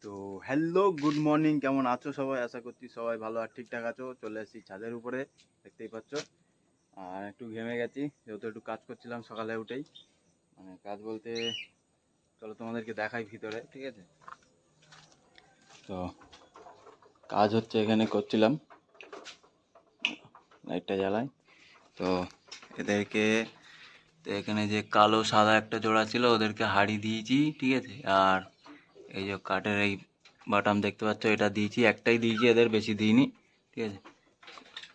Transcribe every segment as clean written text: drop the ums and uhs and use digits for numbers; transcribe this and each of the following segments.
তো hello good morning, কেমন আছো সবাই? আশা করছি সবাই ভালো আর ঠিকঠাক আছো। চলে এসেছি ছাদের উপরে, দেখতেই পাচ্ছ। আর একটু ঘেমে গেছি যেহেতু একটু কাজ করছিলাম সকালে উঠেই। মানে কাজ বলতে চলো তোমাদেরকে দেখাই ভিতরে, ঠিক আছে? তো কাজ হচ্ছে, এখানে করছিলাম, লাইটটা জ্বালাই। তো এদেরকে, তো এখানে যে কালো সাদা একটা জোড়া ছিল ওদেরকে হাড়ি দিয়েছি, ঠিক আছে। আর এই যে কাঠের এই বাটাম দেখতে পাচ্ছ, এটা দিয়েছি, একটাই দিয়েছি, এদের বেশি দিইনি, ঠিক আছে।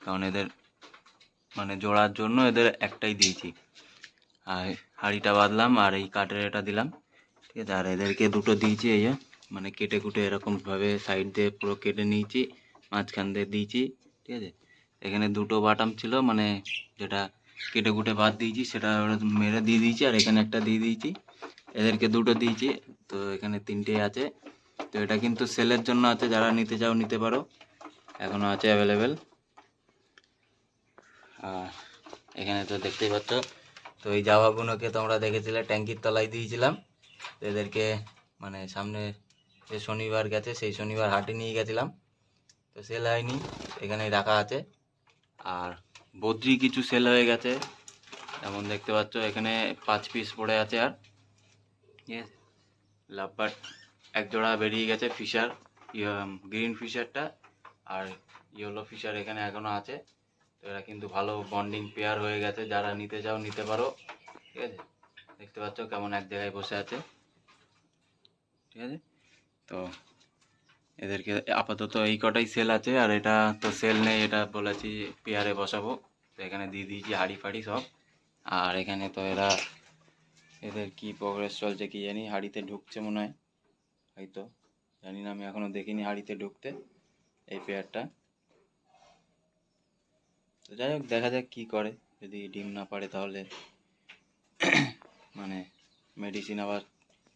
কারণ এদের মানে জোড়ার জন্য এদের একটাই দিয়েছি। আর হাঁড়িটা বাঁধলাম আর এই কাঠের এটা দিলাম, ঠিক আছে। আর এদেরকে দুটো দিয়েছি, এই যে মানে কেটে কুটে এরকমভাবে সাইড দিয়ে পুরো কেটে নিয়েছি, মাঝখান দিয়ে দিয়েছি, ঠিক আছে। এখানে দুটো বাটাম ছিল, মানে যেটা কেটে কুটে বাদ দিয়েছি সেটা মেরে দিয়ে দিয়েছি, আর এখানে একটা দিয়ে দিয়েছি। এদেরকে দুটো দিয়েছি, তো এখানে তিনটে আছে। তো এটা কিন্তু সেলের জন্য আছে, যারা নিতে চাও নিতে পারো, এখনও আছে অ্যাভেলেবেল। আর এখানে তো দেখতেই পাচ্ছ, তো এই জামাগুলোকে তোমরা দেখেছিলে ট্যাঙ্কির তলায় দিয়েছিলাম। তো এদেরকে মানে সামনে যে শনিবার গেছে সেই শনিবার হাটে নিয়ে গেছিলাম, তো সেল হয়নি, এখানে রাখা আছে। আর বদ্রি কিছু সেল হয়ে গেছে, যেমন দেখতে পাচ্ছ এখানে 5 পিস পড়ে আছে। আর ঠিক আছে, লাভবার্ড এক জোড়া বেরিয়ে গেছে, ফিশার গ্রিন ফিশারটা, আর ইয়েলো ফিশার এখানে এখনও আছে। তো এরা কিন্তু ভালো বন্ডিং পেয়ার হয়ে গেছে, যারা নিতে চাও নিতে পারো, ঠিক আছে। দেখতে পাচ্ছ কেমন এক জায়গায় বসে আছে, ঠিক আছে। তো এদেরকে আপাতত এই কটাই সেল আছে, আর এটা তো সেল নেই, এটা বলেছি পেয়ারে বসাবো। তো এখানে দিয়ে দিয়েছি হাঁড়ি ফাড়ি সব। আর এখানে তো এরা, এদের কি প্রোগ্রেস চলছে কি জানি, হাঁড়িতে ঢুকছে মনে হয়, হয়তো, জানি না, আমি এখনো দেখিনি হাঁড়িতে ঢুকতে এই পেয়ারটা। তো যাই হোক, দেখা যাক কি করে। যদি ডিম না পারে তাহলে মানে মেডিসিন আবার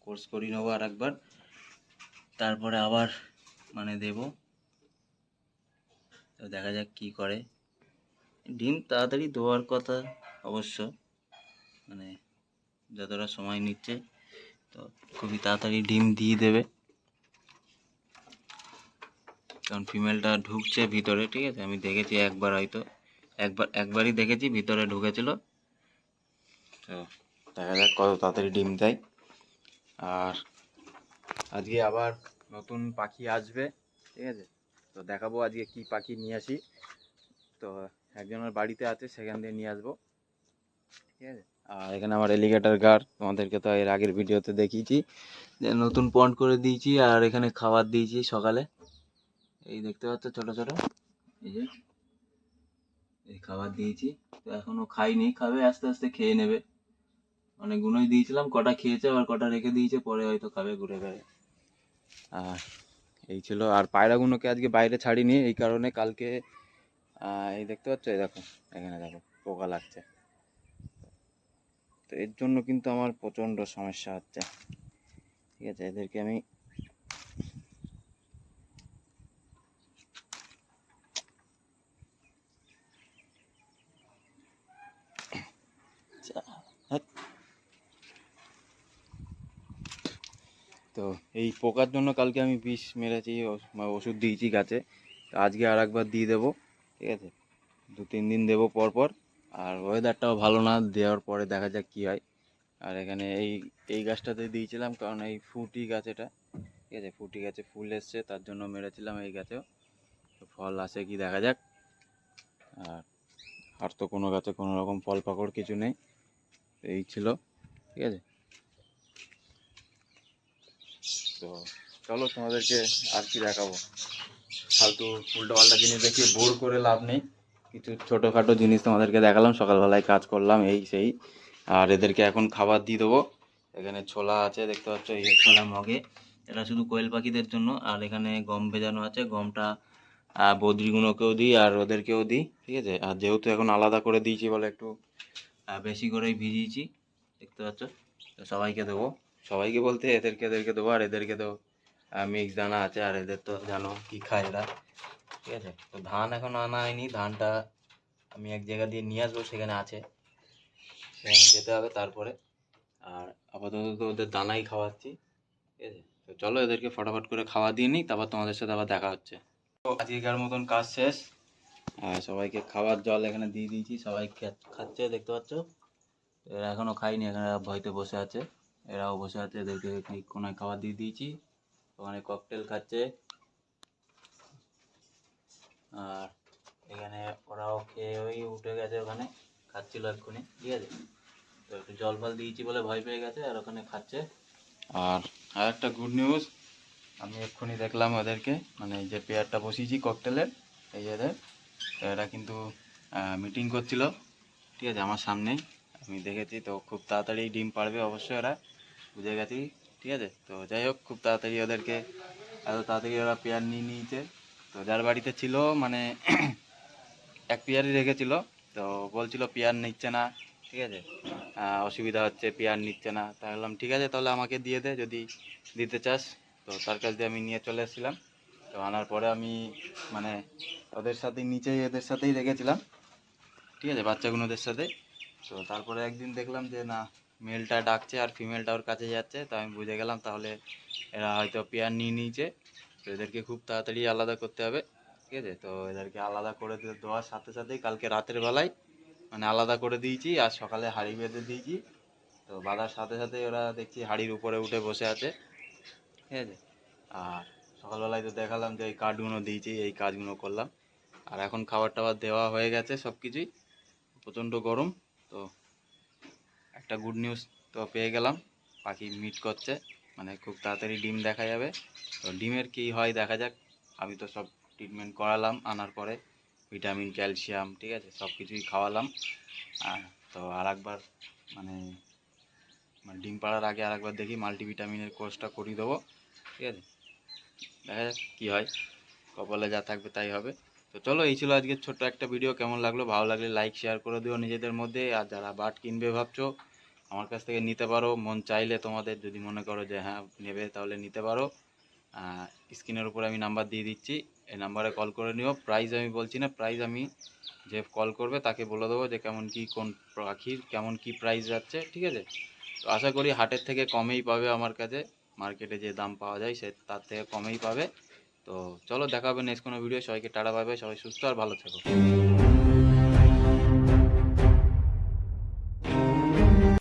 কোর্স করিয়ে নেবো আর একবার, তারপরে আবার মানে দেব। তো দেখা যাক কি করে। ডিম তাড়াতাড়ি দেওয়ার কথা অবশ্য, মানে যতটা সময় নিচ্ছে তো খুবই তাড়াতাড়ি ডিম দিয়ে দেবে, কারণ ফিমেলটা ঢুকছে ভিতরে, ঠিক আছে। আমি দেখেছি একবার, হয়তো একবারই দেখেছি ভিতরে ঢুকেছিল। তো দেখা যাক কত তাড়াতাড়ি ডিম দেয়। আর আজকে আবার নতুন পাখি আসবে, ঠিক আছে। তো দেখাবো আজকে কি পাখি নিয়ে আসি। তো একজনের বাড়িতে আছে, সেখান দিয়ে নিয়ে আসবো, ঠিক আছে। আর এখানে আমার এলিগেটর গার, তোমাদেরকে তো এর আগের ভিডিওতে দেখিয়েছি যে নতুন পন্ড করে দিয়েছি। আর এখানে খাবার দিয়েছি সকালে, এই দেখতে পাচ্ছ ছোট ছোট, এই যে এই খাবার দিয়েছি। তো এখনো খাইনি, খাবে আস্তে আস্তে, খেয়ে নেবে। অনেকগুলোই দিয়েছিলাম, কটা খেয়েছে আবার কটা রেখে দিয়েছে, পরে হয়তো খাবে ঘুরে ঘুরে। আর এই ছিল। আর পায়রাগুলোকে আজকে বাইরে ছাড়িনি এই কারণে, কালকে এই দেখতে পাচ্ছ, এই দেখো এখানে দেখো পোকা লাগছে, তো এর জন্য কিন্তু আমার প্রচণ্ড সমস্যা হচ্ছে, ঠিক আছে। এদেরকে আমি তো এই পোকার জন্য কালকে আমি বিষ মেরেছি, ওষুধ দিয়েছি গাছে। তো আজকে আর একবার দিয়ে দেবো, ঠিক আছে। 2-3 দিন দেবো পর পর। আর ওয়েদারটাও ভালো না, দেওয়ার পরে দেখা যাক কী হয়। আর এখানে এই এই গাছটাতে দিয়েছিলাম, কারণ এই ফুটি গাছ এটা, ঠিক আছে। ফুটি গাছে ফুল এসছে, তার জন্য মেরেছিলাম এই গাছেও। তো ফল আসে কি দেখা যাক। আর আর তো কোনো গাছে কোনো রকম ফল পাকড় কিছু নেই। এই ছিল, ঠিক আছে। তো চলো তোমাদেরকে আর কি দেখাবো, ফালতু উল্টোপাল্টা জিনিস দেখিয়ে বোর করে লাভ নেই। কিছু ছোটোখাটো জিনিস তোমাদেরকে দেখালাম, সকালবেলায় কাজ করলাম এই সেই। আর এদেরকে এখন খাবার দিয়ে দেবো। এখানে ছোলা আছে দেখতে পাচ্ছ, এই ছোলা মগে, এটা শুধু কোয়েল পাখিদের জন্য। আর এখানে গম ভেজানো আছে, গমটা বদ্রিগুলোকেও দিই আর ওদেরকেও দিই, ঠিক আছে। আর যেহেতু এখন আলাদা করে দিয়েছি বলে একটু বেশি করেই ভিজিয়েছি, দেখতে পাচ্ছ। তো সবাইকে দেবো, সবাইকে বলতে এদেরকে দেবো, আর এদেরকে দেবো মিক্স দানা আছে। আর এদের তো জানো কি খায় এরা, ঠিক আছে। তো ধান এখন আনা হয়নি, ধানটা আমি এক জায়গা দিয়ে নিয়ে আসবো, সেখানে আছে, সেখানে যেতে হবে তারপরে। আর আপাতত তো ওদের দানাই খাওয়াচ্ছি, ঠিক আছে। তো চলো এদেরকে ফটাফট করে খাওয়া দিয়ে নিই, তারপর তোমাদের সাথে আবার দেখা হচ্ছে। তো আজকের মতন কাজ শেষ, আর সবাইকে খাবার জল এখানে দিয়ে দিয়েছি, সবাই খাচ্ছে দেখতে পাচ্ছ। এরা এখনও খায়নি, এখানে ভয়তে বসে আছে, এরাও বসে আছে, এদেরকে কোনায় খাবার দিয়ে দিয়েছি। ওখানে ককটেল খাচ্ছে, আর এখানে ওরাও খেয়ে ওই উঠে গেছে, ওখানে খাচ্ছিল এক্ষুনি, ঠিক আছে। তো একটু জল ফল দিয়েছি বলে ভয় পেয়ে গেছে, আর ওখানে খাচ্ছে। আর একটা গুড নিউজ, আমি এক্ষুনি দেখলাম ওদেরকে, মানে যে পেয়ারটা বসিয়েছি ককটেলের, এই এদের, তো এরা কিন্তু মিটিং করছিল, ঠিক আছে, আমার সামনেই আমি দেখেছি। তো খুব তাড়াতাড়ি ডিম পাড়বে অবশ্যই, ওরা বুঝে গেছি, ঠিক আছে। তো যাই হোক, খুব তাড়াতাড়ি ওদেরকে, এত তাড়াতাড়ি ওরা পেয়ার নিয়ে নিয়েছে। তো যার বাড়িতে ছিল মানে এক পেয়ারই রেখেছিল, তো বলছিল পেয়ার নিচ্ছে না, ঠিক আছে, অসুবিধা হচ্ছে, পেয়ার নিচ্ছে না। তা বললাম ঠিক আছে, তাহলে আমাকে দিয়ে দে যদি দিতে চাস। তো তার কাছ দিয়ে আমি নিয়ে চলে এসেছিলাম। তো আনার পরে আমি মানে ওদের সাথে নিচেই এদের সাথেই রেখেছিলাম, ঠিক আছে, বাচ্চাগুলোদের সাথে। তো তারপরে একদিন দেখলাম যে না, মেলটা ডাকছে আর ফিমেলটা ওর কাছে যাচ্ছে, তো আমি বুঝে গেলাম তাহলে এরা হয়তো পেয়ার নিয়ে নিয়েছে। তো এদেরকে খুব তাড়াতাড়ি আলাদা করতে হবে, ঠিক আছে। তো এদেরকে আলাদা করে দেওয়ার সাথে সাথেই কালকে রাতের বেলায় মানে আলাদা করে দিয়েছি, আর সকালে হাঁড়ি বেঁধে দিয়েছি। তো বাঁধার সাথে সাথে ওরা দেখছি হাঁড়ির উপরে উঠে বসে আছে, ঠিক আছে। আর সকালবেলায় তো দেখালাম যে এই কাঠগুলো দিয়েছি, এই কাজগুলো করলাম। আর এখন খাবার টাবার দেওয়া হয়ে গেছে সব কিছুই, প্রচণ্ড গরম। তো একটা গুড নিউজ তো পেয়ে গেলাম, পাখি মিট করছে, মানে খুব তাড়াতাড়ি ডিম দেখা যাবে। তো ডিমের কী হয় দেখা যাক। আমি তো সব ট্রিটমেন্ট করালাম আনার পরে, ভিটামিন ক্যালসিয়াম, ঠিক আছে, সব কিছুই খাওয়ালাম। তো আর একবার মানে মানে ডিম পাড়ার আগে আর একবার দেখি মাল্টিভিটামিনের কোর্সটা করিয়ে দেবো, ঠিক আছে। দেখা যাক কী হয়, কপালে যা থাকবে তাই হবে। তো চলো, এই ছিল আজকের ছোট্ট একটা ভিডিও। কেমন লাগলো, ভালো লাগলে লাইক শেয়ার করে দিও নিজেদের মধ্যে। আর যারা বাট কিনবে ভাবছো, আমার কাছ থেকে নিতে পারো, মন চাইলে তোমাদের, যদি মনে করো যে হ্যাঁ নেবে তাহলে নিতে পারো। স্ক্রিনের উপরে আমি নাম্বার দিয়ে দিচ্ছি, এই নাম্বারে কল করে নিও। প্রাইস আমি বলছি না, প্রাইস আমি যে কল করবে তাকে বলে দেবো যে কেমন কি, কোন পাখির কেমন কি প্রাইস যাচ্ছে, ঠিক আছে। তো আশা করি হাটের থেকে কমেই পাবে আমার কাছে, মার্কেটে যে দাম পাওয়া যায় সে তার থেকে কমেই পাবে। তো চলো, দেখা হবে নেক্সট কোনো ভিডিও। সবাইকে টাটা, বাই বাই, সবাই সুস্থ আর ভালো থেকো।